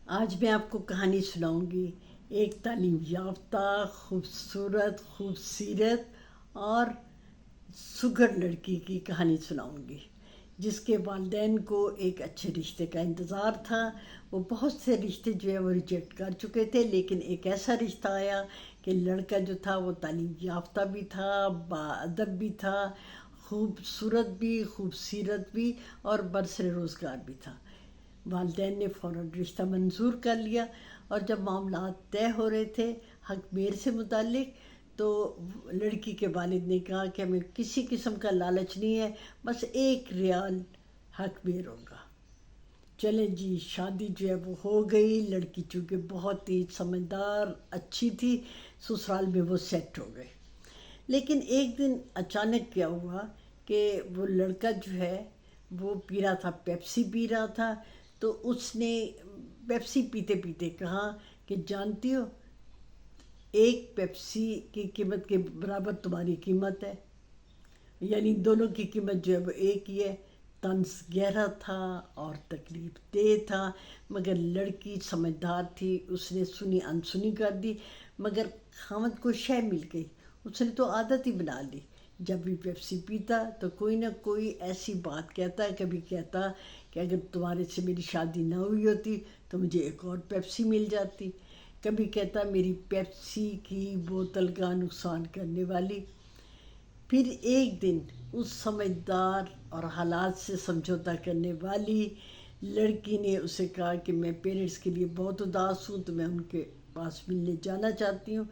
آج میں آپ کو کہانی سناؤں گی ایک تعلیم یافتہ خوبصورت خوبصیرت اور سگھر لڑکی کی کہانی سناؤں گی جس کے والدین کو ایک اچھے رشتے کا انتظار تھا۔ وہ بہت سے رشتے جو ہے وہ ریجیکٹ کر چکے تھے، لیکن ایک ایسا رشتہ آیا کہ لڑکا جو تھا وہ تعلیم یافتہ بھی تھا، باادب بھی تھا، خوبصورت بھی، خوبصیرت بھی اور برسر روزگار بھی تھا۔ والدین نے فوراً رشتہ منظور کر لیا، اور جب معاملات طے ہو رہے تھے حق مہر سے متعلق، تو لڑکی کے والد نے کہا کہ ہمیں کسی قسم کا لالچ نہیں ہے، بس 1 ریال حق مہر ہوگا۔ چلیں جی، شادی جو ہے وہ ہو گئی۔ لڑکی چونکہ بہت ہی سمجھدار اچھی تھی، سسرال میں وہ سیٹ ہو گئے۔ لیکن ایک دن اچانک کیا ہوا کہ وہ لڑکا جو ہے وہ پی رہا تھا، پیپسی پی رہا تھا، تو اس نے پیپسی پیتے پیتے کہا کہ جانتی ہو، ایک پیپسی کی قیمت کے برابر تمہاری قیمت ہے، یعنی دونوں کی قیمت جو ہے وہ ایک ہی ہے۔ طنز گہرا تھا اور تکلیف دہ تھا، مگر لڑکی سمجھدار تھی، اس نے سنی انسنی کر دی، مگر خاوند کو شے مل گئی۔ اس نے تو عادت ہی بنا لی، جب بھی پیپسی پیتا تو کوئی نہ کوئی ایسی بات کہتا، کبھی کہتا کہ اگر تمہارے سے میری شادی نہ ہوئی ہوتی تو مجھے ایک اور پیپسی مل جاتی، کبھی کہتا میری پیپسی کی بوتل کا نقصان کرنے والی۔ پھر ایک دن اس سمجھدار اور حالات سے سمجھوتہ کرنے والی لڑکی نے اسے کہا کہ میں پیرنٹس کے لیے بہت اداس ہوں، تو میں ان کے پاس ملنے جانا چاہتی ہوں۔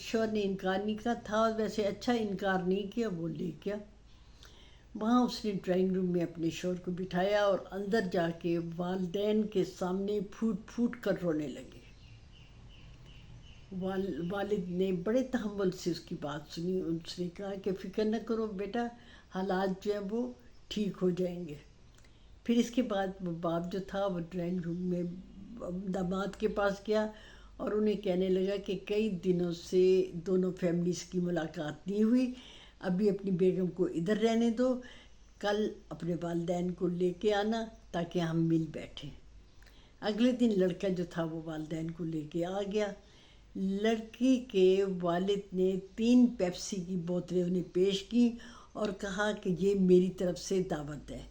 شوہر نے انکار نہیں کیا تھا، ویسے اچھا انکار نہیں کیا، وہ لے گیا۔ وہاں اس نے ڈرائنگ روم میں اپنے شوہر کو بٹھایا اور اندر جا کے والدین کے سامنے پھوٹ پھوٹ کر رونے لگے۔ والد نے بڑے تحمل سے اس کی بات سنی۔ اس نے کہا کہ فکر نہ کرو بیٹا، حالات جو ہیں وہ ٹھیک ہو جائیں گے۔ پھر اس کے بعد وہ باپ جو تھا وہ ڈرائنگ روم میں داماد کے پاس گیا اور انہیں کہنے لگا کہ کئی دنوں سے دونوں فیملیز کی ملاقات نہیں ہوئی، ابھی اپنی بیگم کو ادھر رہنے دو، کل اپنے والدین کو لے کے آنا تاکہ ہم مل بیٹھیں۔ اگلے دن لڑکا جو تھا وہ والدین کو لے کے آ گیا۔ لڑکی کے والد نے 3 پیپسی کی بوتلیں انہیں پیش کی اور کہا کہ یہ میری طرف سے دعوت ہے،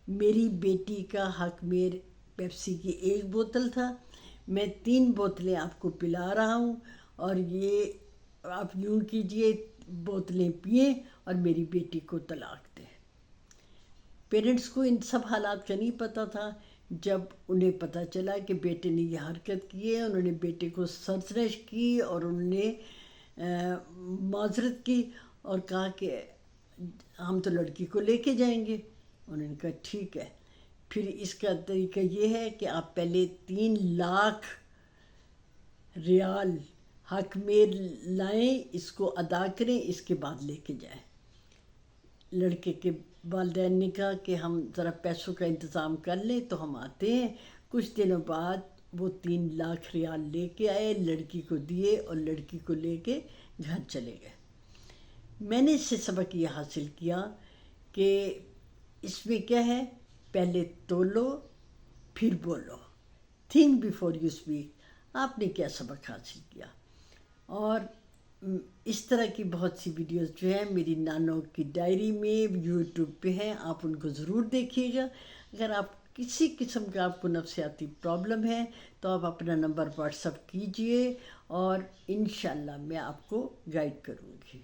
میری بیٹی کا حق مہر پیپسی کی 1 بوتل تھا، میں 3 بوتلیں آپ کو پلا رہا ہوں، اور یہ آپ یوں کیجئے، بوتلیں پئیں اور میری بیٹی کو طلاق دیں۔ پیرنٹس کو ان سب حالات کا نہیں پتہ تھا۔ جب انہیں پتہ چلا کہ بیٹے نے یہ حرکت کی ہے، انہوں نے بیٹے کو سرزنش کی اور انہوں نے معذرت کی اور کہا کہ ہم تو لڑکی کو لے کے جائیں گے۔ انہوں نے کہا ٹھیک ہے، پھر اس کا طریقہ یہ ہے کہ آپ پہلے 3 لاکھ ریال حق مہر لائیں، اس کو ادا کریں، اس کے بعد لے کے جائیں۔ لڑکے کے والدین نے کہا کہ ہم ذرا پیسوں کا انتظام کر لیں تو ہم آتے ہیں۔ کچھ دنوں بعد وہ 3 لاکھ ریال لے کے آئے، لڑکی کو دیے اور لڑکی کو لے کے گھر چلے گئے۔ میں نے اس سے سبق یہ حاصل کیا کہ اس میں کیا ہے، پہلے تولو پھر بولو، تھنک بیفور یو اسپیک۔ آپ نے کیا سبق حاصل کیا؟ اور اس طرح کی بہت سی ویڈیوز جو ہیں میری نانوں کی ڈائری میں یوٹیوب پہ ہیں، آپ ان کو ضرور دیکھیے گا۔ اگر آپ کسی قسم کا آپ کو نفسیاتی پرابلم ہے تو آپ اپنا نمبر واٹس اپ کیجئے اور انشاءاللہ میں آپ کو گائیڈ کروں گی۔